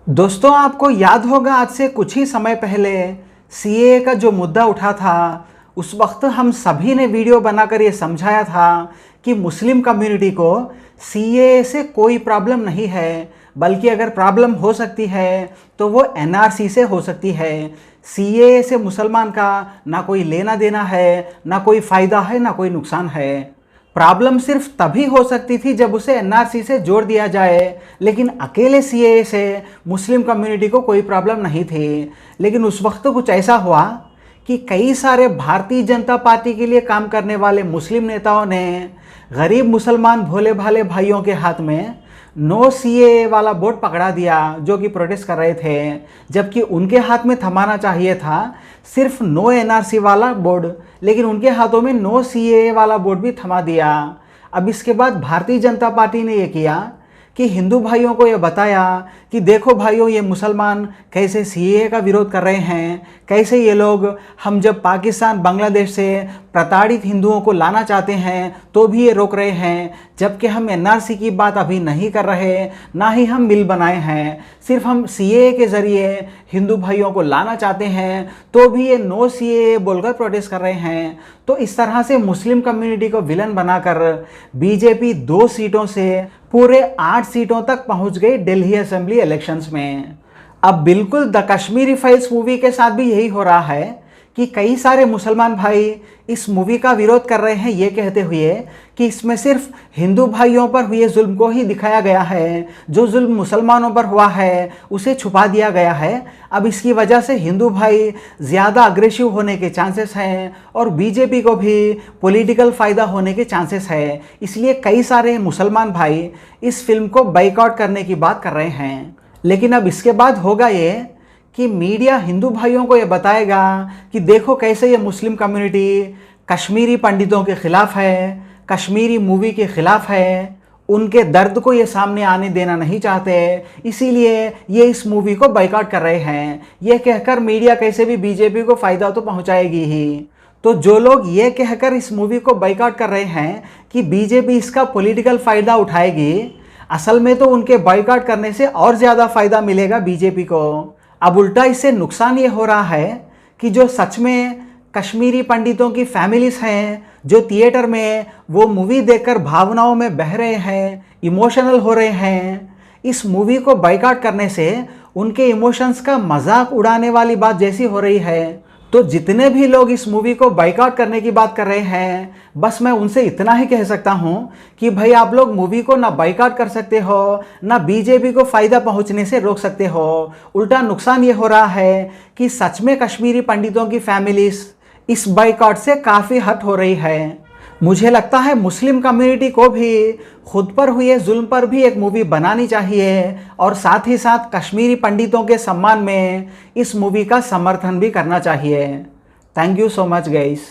दोस्तों, आपको याद होगा आज से कुछ ही समय पहले सीएए का जो मुद्दा उठा था, उस वक्त हम सभी ने वीडियो बनाकर ये समझाया था कि मुस्लिम कम्युनिटी को सीएए से कोई प्रॉब्लम नहीं है, बल्कि अगर प्रॉब्लम हो सकती है तो वो एनआरसी से हो सकती है। सीएए से मुसलमान का ना कोई लेना देना है, ना कोई फ़ायदा है, ना कोई नुकसान है। प्रॉब्लम सिर्फ तभी हो सकती थी जब उसे एनआरसी से जोड़ दिया जाए, लेकिन अकेले सीएए से मुस्लिम कम्युनिटी को कोई प्रॉब्लम नहीं थी। लेकिन उस वक्त कुछ ऐसा हुआ कि कई सारे भारतीय जनता पार्टी के लिए काम करने वाले मुस्लिम नेताओं ने गरीब मुसलमान भोले भाले भाइयों के हाथ में नो सीएए वाला बोर्ड पकड़ा दिया, जो कि प्रोटेस्ट कर रहे थे, जबकि उनके हाथ में थमाना चाहिए था सिर्फ नो एनआरसी वाला बोर्ड, लेकिन उनके हाथों में नो सीएए वाला बोर्ड भी थमा दिया। अब इसके बाद भारतीय जनता पार्टी ने यह किया कि हिंदू भाइयों को यह बताया कि देखो भाइयों, ये मुसलमान कैसे सीएए का विरोध कर रहे हैं, कैसे ये लोग हम जब पाकिस्तान बांग्लादेश से प्रताड़ित हिंदुओं को लाना चाहते हैं तो भी ये रोक रहे हैं, जबकि हम एनआरसी की बात अभी नहीं कर रहे, ना ही हम मिल बनाए हैं, सिर्फ हम सीएए के ज़रिए हिंदू भाइयों को लाना चाहते हैं, तो भी ये नो सीएए बोलकर प्रोटेस्ट कर रहे हैं। तो इस तरह से मुस्लिम कम्युनिटी को विलन बनाकर बीजेपी 2 सीटों से पूरे 8 सीटों तक पहुंच गई दिल्ली असेंबली इलेक्शंस में। अब बिल्कुल द कश्मीरी फाइल्स मूवी के साथ भी यही हो रहा है कि कई सारे मुसलमान भाई इस मूवी का विरोध कर रहे हैं, ये कहते हुए कि इसमें सिर्फ हिंदू भाइयों पर हुए जुल्म को ही दिखाया गया है, जो जुल्म मुसलमानों पर हुआ है उसे छुपा दिया गया है। अब इसकी वजह से हिंदू भाई ज़्यादा अग्रेसिव होने के चांसेस हैं और बीजेपी को भी पॉलिटिकल फ़ायदा होने के चांसेस है। इसलिए कई सारे मुसलमान भाई इस फिल्म को बाइकआउट करने की बात कर रहे हैं। लेकिन अब इसके बाद होगा ये कि मीडिया हिंदू भाइयों को ये बताएगा कि देखो कैसे ये मुस्लिम कम्युनिटी कश्मीरी पंडितों के ख़िलाफ़ है, कश्मीरी मूवी के ख़िलाफ़ है, उनके दर्द को ये सामने आने देना नहीं चाहते, इसीलिए ये इस मूवी को बाइकआउट कर रहे हैं। ये कहकर मीडिया कैसे भी बीजेपी को फ़ायदा तो पहुंचाएगी ही। तो जो लोग ये कहकर इस मूवी को बाइकआउट कर रहे हैं कि बीजेपी इसका पॉलिटिकल फ़ायदा उठाएगी, असल में तो उनके बाइकआउट करने से और ज़्यादा फ़ायदा मिलेगा बीजेपी को। अब उल्टा इससे नुकसान ये हो रहा है कि जो सच में कश्मीरी पंडितों की फैमिलीज़ हैं, जो थिएटर में वो मूवी देखकर भावनाओं में बह रहे हैं, इमोशनल हो रहे हैं, इस मूवी को बाइकआउट करने से उनके इमोशंस का मजाक उड़ाने वाली बात जैसी हो रही है। तो जितने भी लोग इस मूवी को बाइकआउट करने की बात कर रहे हैं, बस मैं उनसे इतना ही कह सकता हूं कि भाई आप लोग मूवी को ना बाइकआउट कर सकते हो, ना बीजेपी को फ़ायदा पहुंचने से रोक सकते हो। उल्टा नुकसान ये हो रहा है कि सच में कश्मीरी पंडितों की फैमिलीज़ इस बाइकआउट से काफ़ी हट हो रही है। मुझे लगता है मुस्लिम कम्युनिटी को भी खुद पर हुए जुल्म पर भी एक मूवी बनानी चाहिए और साथ ही साथ कश्मीरी पंडितों के सम्मान में इस मूवी का समर्थन भी करना चाहिए। Thank you so much guys.